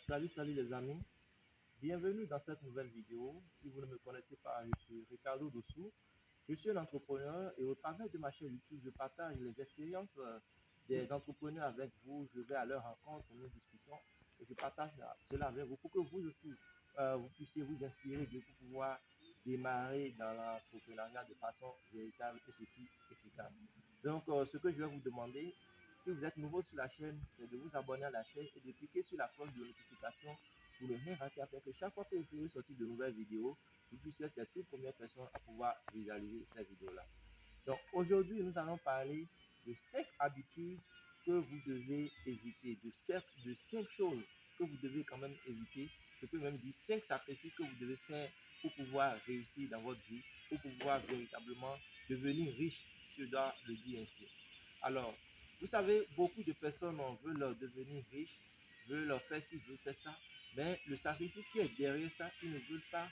Salut les amis, bienvenue dans cette nouvelle vidéo. Si vous ne me connaissez pas, je suis Ricardo Dossou. Je suis un entrepreneur et au travers de ma chaîne YouTube, je partage les expériences des entrepreneurs avec vous. Je vais à leur rencontre, nous discutons et je partage cela avec vous pour que vous aussi, vous puissiez vous inspirer pour pouvoir démarrer dans l'entrepreneuriat de façon véritable et ceci efficace. Ce que je vais vous demander, si vous êtes nouveau sur la chaîne, c'est de vous abonner à la chaîne et de cliquer sur la cloche de notification pour ne rien rater afin que chaque fois que je vais sortir de nouvelles vidéos, vous puissiez être les toutes premières personnes à pouvoir visualiser ces vidéos-là. Donc aujourd'hui, nous allons parler de 5 habitudes que vous devez éviter, de 5 choses que vous devez quand même éviter. Je peux même dire 5 sacrifices que vous devez faire pour pouvoir réussir dans votre vie, pour pouvoir véritablement devenir riche, je dois le dire ainsi. Alors, vous savez, beaucoup de personnes veulent devenir riches, veulent faire ci, veulent faire ça, mais le sacrifice qui est derrière ça, ils ne veulent pas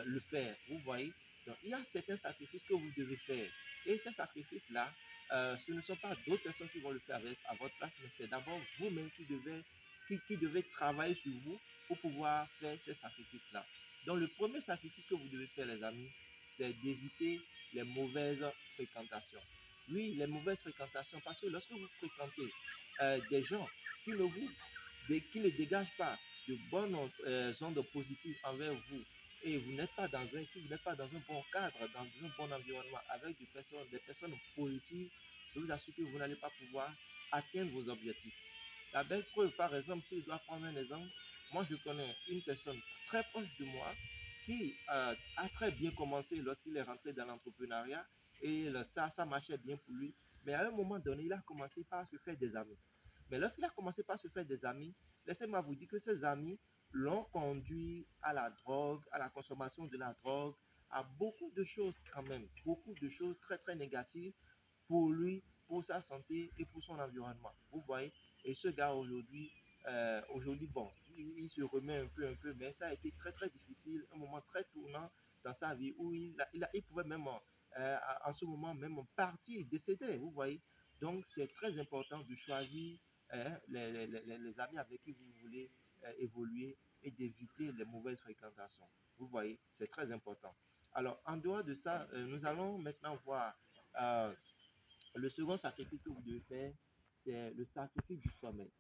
le faire. Vous voyez? Donc, il y a certains sacrifices que vous devez faire. Et ces sacrifices-là, ce ne sont pas d'autres personnes qui vont le faire à votre place, mais c'est d'abord vous-même qui devez travailler sur vous pour pouvoir faire ces sacrifices-là. Donc, le premier sacrifice que vous devez faire, les amis, c'est d'éviter les mauvaises fréquentations. Oui, les mauvaises fréquentations, parce que lorsque vous fréquentez des gens qui ne, vous, qui ne dégagent pas de bonnes ondes positives envers vous, et vous n'êtes pas dans un, si vous n'êtes pas dans un bon cadre, dans un bon environnement, avec des personnes positives, je vous assure que vous n'allez pas pouvoir atteindre vos objectifs. La belle preuve, par exemple, si je dois prendre un exemple, moi je connais une personne très proche de moi qui a très bien commencé lorsqu'il est rentré dans l'entrepreneuriat et ça marchait bien pour lui. Mais à un moment donné, il a commencé par se faire des amis. Mais lorsqu'il a commencé par se faire des amis, laissez-moi vous dire que ses amis l'ont conduit à la drogue, à la consommation de la drogue, à beaucoup de choses quand même, beaucoup de choses très très négatives pour lui, pour sa santé et pour son environnement. Vous voyez? Et ce gars aujourd'hui, bon, il se remet un peu, mais ça a été très très difficile, un moment très tournant dans sa vie où il pouvait même en ce moment même partir, décéder, vous voyez. Donc c'est très important de choisir les amis avec qui vous voulez évoluer et d'éviter les mauvaises fréquentations. Vous voyez, c'est très important. Alors, en dehors de ça, nous allons maintenant voir le second sacrifice que vous devez faire, c'est le sacrifice du sommeil.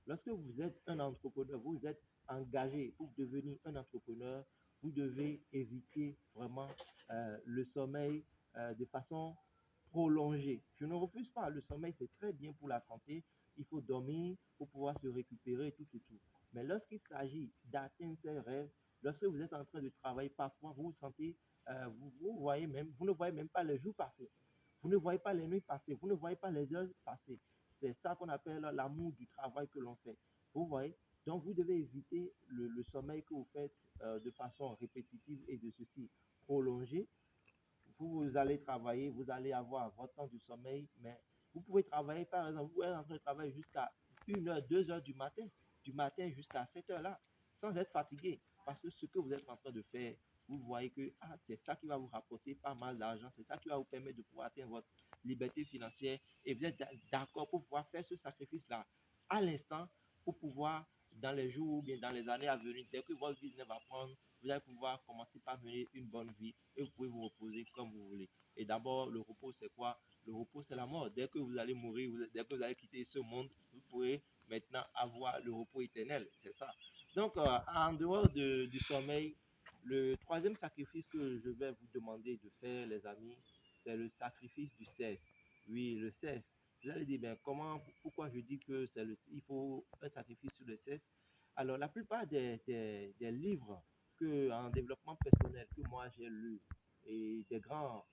Lorsque vous êtes un entrepreneur, vous êtes engagé pour devenir un entrepreneur, vous devez éviter vraiment le sommeil de façon prolongée. Je ne refuse pas, le sommeil c'est très bien pour la santé, il faut dormir pour pouvoir se récupérer, tout et tout. Mais lorsqu'il s'agit d'atteindre ses rêves, lorsque vous êtes en train de travailler, parfois vous vous sentez, vous ne voyez même pas les jours passer. Vous ne voyez pas les nuits passer, vous ne voyez pas les heures passer. C'est ça qu'on appelle l'amour du travail que l'on fait. Vous voyez? Donc, vous devez éviter le sommeil que vous faites de façon répétitive et de ceci prolongé. Vous allez travailler, vous allez avoir votre temps du sommeil, mais vous pouvez travailler, par exemple, vous pouvez en train de travailler jusqu'à 1 heure, 2 heures du matin jusqu'à 7 heures là, sans être fatigué. Parce que ce que vous êtes en train de faire, vous voyez que c'est ça qui va vous rapporter pas mal d'argent, c'est ça qui va vous permettre de pouvoir atteindre votre liberté financière et vous êtes d'accord pour pouvoir faire ce sacrifice-là à l'instant pour pouvoir, dans les jours ou bien dans les années à venir, dès que votre business va prendre, vous allez pouvoir commencer par mener une bonne vie et vous pouvez vous reposer comme vous voulez. Et d'abord, le repos, c'est quoi? Le repos, c'est la mort. Dès que vous allez mourir, dès que vous allez quitter ce monde, vous pourrez maintenant avoir le repos éternel. C'est ça. Donc, en dehors du sommeil, le troisième sacrifice que je vais vous demander de faire, les amis, c'est le sacrifice du cesse. Oui, le cesse. Vous allez dire, ben, pourquoi je dis que il faut un sacrifice sur le cesse? Alors, la plupart des livres en développement personnel que moi j'ai lu et des grands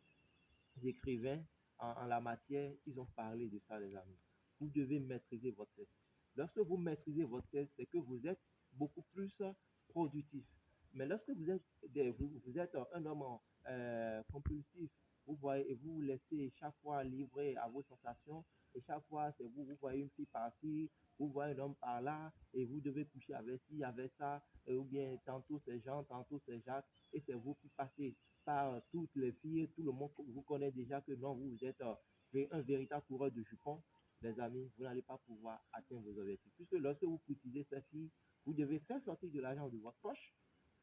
écrivains en la matière, ils ont parlé de ça, les amis. Vous devez maîtriser votre cesse. Lorsque vous maîtrisez votre cesse, c'est que vous êtes beaucoup plus productif. Mais lorsque vous êtes un homme compulsif, vous voyez, et vous vous laissez chaque fois livrer à vos sensations, et chaque fois, c'est vous voyez une fille par-ci, vous voyez un homme par-là, et vous devez coucher avec ci, avec ça, ou bien tantôt c'est Jean, tantôt c'est Jacques, et c'est vous qui passez par toutes les filles, tout le monde vous connaît déjà que non, vous êtes un véritable coureur de jupons. les amis, vous n'allez pas pouvoir atteindre vos objectifs. Puisque lorsque vous cotisez cette fille, vous devez faire sortir de l'argent de votre poche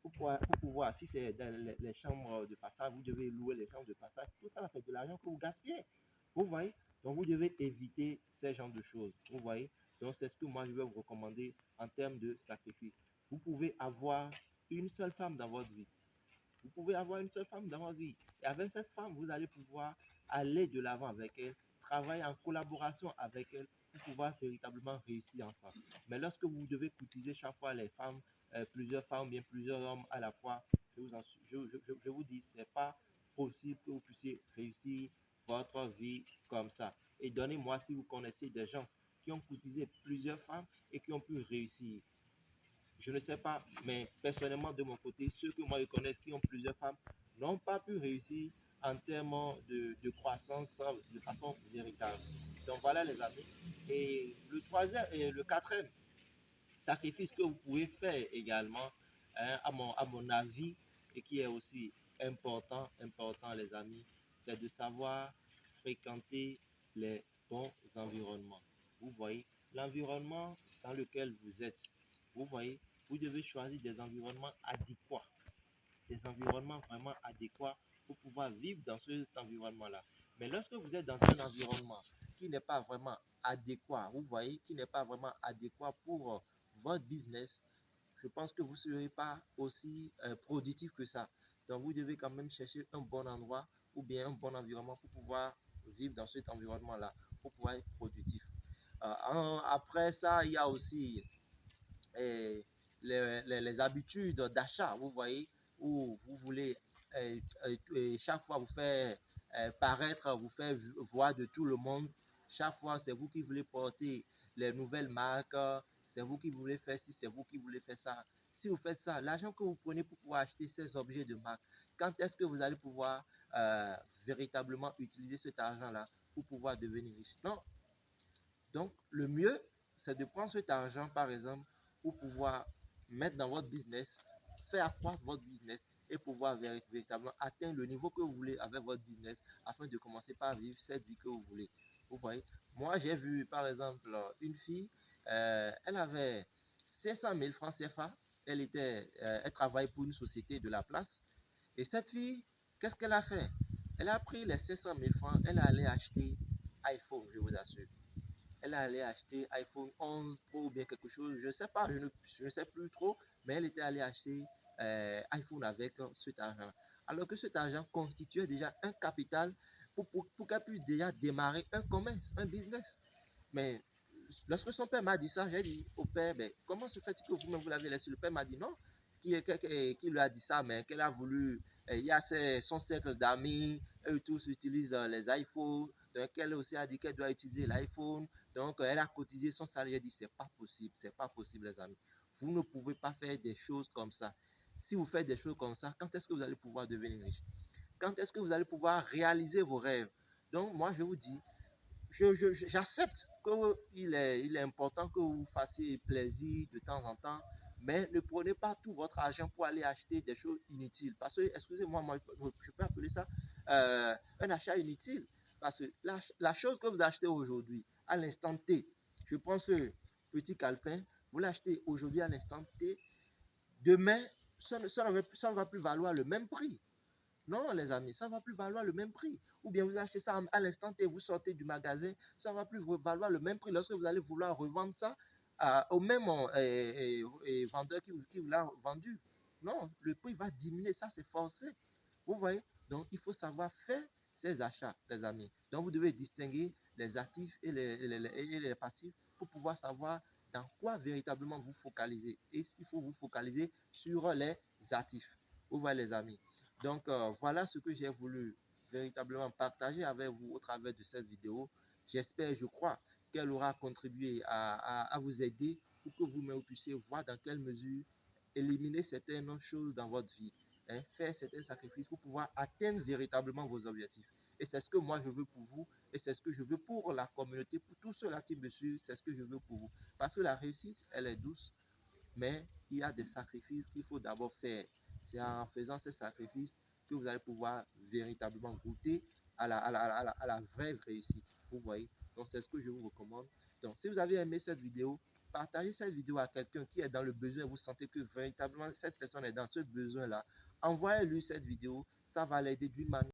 pour pouvoir, si c'est dans les chambres de passage, vous devez louer les chambres de passage. Tout ça, c'est de l'argent que vous gaspillez. Vous voyez? Donc, vous devez éviter ces genres de choses. Vous voyez? Donc, c'est ce que moi, je vais vous recommander en termes de sacrifice. Vous pouvez avoir une seule femme dans votre vie. Vous pouvez avoir une seule femme dans votre vie. Et avec cette femme, vous allez pouvoir aller de l'avant avec elle, travailler en collaboration avec elle pour pouvoir véritablement réussir ensemble. Mais lorsque vous devez cotiser chaque fois les femmes, plusieurs femmes, bien plusieurs hommes à la fois, je vous dis, ce n'est pas possible que vous puissiez réussir votre vie comme ça. Et donnez-moi si vous connaissez des gens qui ont cotisé plusieurs femmes et qui ont pu réussir. Je ne sais pas, mais personnellement, de mon côté, ceux que moi je connais qui ont plusieurs femmes n'ont pas pu réussir en termes de croissance de façon véritable. Donc voilà les amis. Et le troisième et le quatrième sacrifice que vous pouvez faire également, hein, à mon avis, et qui est aussi important les amis, c'est de savoir fréquenter les bons environnements. Vous voyez, l'environnement dans lequel vous êtes, vous voyez, vous devez choisir des environnements adéquats, des environnements vraiment adéquats pour pouvoir vivre dans cet environnement-là. Mais lorsque vous êtes dans un environnement qui n'est pas vraiment adéquat, vous voyez, qui n'est pas vraiment adéquat pour votre business, je pense que vous ne serez pas aussi productif que ça. Donc, vous devez quand même chercher un bon endroit ou bien un bon environnement pour pouvoir vivre dans cet environnement-là, pour pouvoir être productif. Après ça, il y a aussi eh, les habitudes d'achat, vous voyez, où vous voulez chaque fois vous faire paraître, vous faire voir de tout le monde. Chaque fois, c'est vous qui voulez porter les nouvelles marques, c'est vous qui voulez faire ci, c'est vous qui voulez faire ça. Si vous faites ça, l'argent que vous prenez pour pouvoir acheter ces objets de marque, quand est-ce que vous allez pouvoir véritablement utiliser cet argent-là pour pouvoir devenir riche? Non, donc, le mieux, c'est de prendre cet argent, par exemple, pour pouvoir mettre dans votre business, faire accroître votre business et pouvoir véritablement atteindre le niveau que vous voulez avec votre business afin de commencer par vivre cette vie que vous voulez. Vous voyez, moi, j'ai vu, par exemple, une fille, elle avait 500 000 francs CFA, elle travaille pour une société de la place. Et cette fille, qu'est-ce qu'elle a fait? Elle a pris les 500 000 francs, elle est allée acheter iPhone, je vous assure. Elle est allée acheter iPhone 11 Pro ou bien quelque chose, je ne sais pas, je ne sais plus trop, mais elle était allée acheter iPhone avec cet argent. Alors que cet argent constituait déjà un capital pour qu'elle puisse déjà démarrer un commerce, un business. Mais lorsque son père m'a dit ça, j'ai dit au père, ben, comment se fait-il que vous-même vous l'avez laissé? Le père m'a dit non, qui lui a dit ça, mais qu'elle a voulu, il y a son cercle d'amis, eux tous utilisent les iPhones, donc elle aussi a dit qu'elle doit utiliser l'iPhone, donc elle a cotisé son salaire, elle dit c'est pas possible les amis. Vous ne pouvez pas faire des choses comme ça. Si vous faites des choses comme ça, quand est-ce que vous allez pouvoir devenir riche? Quand est-ce que vous allez pouvoir réaliser vos rêves? Donc moi je vous dis, j'accepte qu'il est important que vous fassiez plaisir de temps en temps, mais ne prenez pas tout votre argent pour aller acheter des choses inutiles. Parce que, excusez-moi, je peux appeler ça un achat inutile. Parce que la chose que vous achetez aujourd'hui, à l'instant T, je prends ce petit calepin, vous l'achetez aujourd'hui à l'instant T, demain, ça ne va plus valoir le même prix. Non, les amis, ça ne va plus valoir le même prix. Ou bien vous achetez ça à l'instant et vous sortez du magasin, ça ne va plus valoir le même prix lorsque vous allez vouloir revendre ça au même vendeur qui vous l'a vendu. Non, le prix va diminuer, ça c'est forcé. Vous voyez? Donc il faut savoir faire ces achats, les amis. Donc vous devez distinguer les actifs et les passifs pour pouvoir savoir dans quoi véritablement vous focaliser. Et s'il faut vous focaliser sur les actifs. Vous voyez les amis? Donc, voilà ce que j'ai voulu véritablement partager avec vous au travers de cette vidéo. J'espère, je crois qu'elle aura contribué à vous aider pour que vous-même puissiez voir dans quelle mesure éliminer certaines choses dans votre vie, hein, faire certains sacrifices pour pouvoir atteindre véritablement vos objectifs. Et c'est ce que moi je veux pour vous, et c'est ce que je veux pour la communauté, pour tous ceux-là qui me suivent, c'est ce que je veux pour vous. Parce que la réussite, elle est douce, mais il y a des sacrifices qu'il faut d'abord faire. C'est en faisant ces sacrifices que vous allez pouvoir véritablement goûter à la vraie réussite. Vous voyez? Donc, c'est ce que je vous recommande. Donc, si vous avez aimé cette vidéo, partagez cette vidéo à quelqu'un qui est dans le besoin. Vous sentez que véritablement cette personne est dans ce besoin-là. Envoyez-lui cette vidéo. Ça va l'aider d'une manière